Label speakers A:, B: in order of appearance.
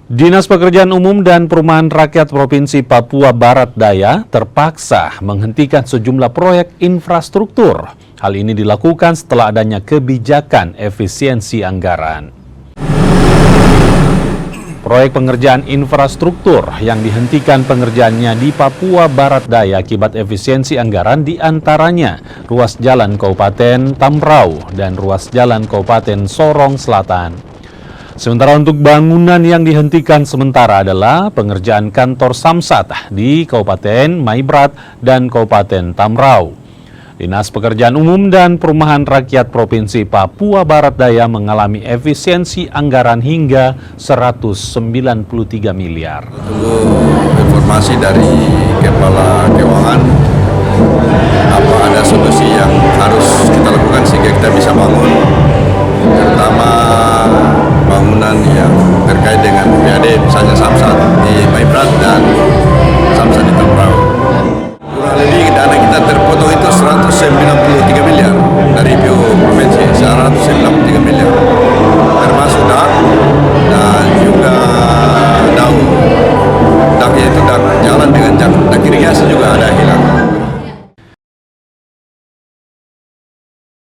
A: Dinas Pekerjaan Umum dan Perumahan Rakyat Provinsi Papua Barat Daya terpaksa menghentikan sejumlah proyek infrastruktur. Hal ini dilakukan setelah adanya kebijakan efisiensi anggaran. Proyek pengerjaan infrastruktur yang dihentikan pengerjaannya di Papua Barat Daya akibat efisiensi anggaran diantaranya ruas jalan Kabupaten Tambrau dan ruas jalan Kabupaten Sorong Selatan. Sementara untuk bangunan yang dihentikan sementara adalah pengerjaan kantor Samsat di Kabupaten Maibrat dan Kabupaten Tambrau. Dinas Pekerjaan Umum dan Perumahan Rakyat Provinsi Papua Barat Daya mengalami efisiensi anggaran hingga 193 miliar.
B: Tunggu informasi dari Kepala Keuangan, apa ada solusi yang harus kita lakukan sehingga kita bisa bangun, terutama bangunan yang terkait dengan PAD, misalnya Samsat di Maibrat dan Samsat di Tambrau. Kurang lebih dana kita terpotong itu 193 miliar dari PU Provinsi, 193 miliar. Termasuk dak dan juga daun. Daknya itu dak jalan dengan dak irigasi juga ada hilang.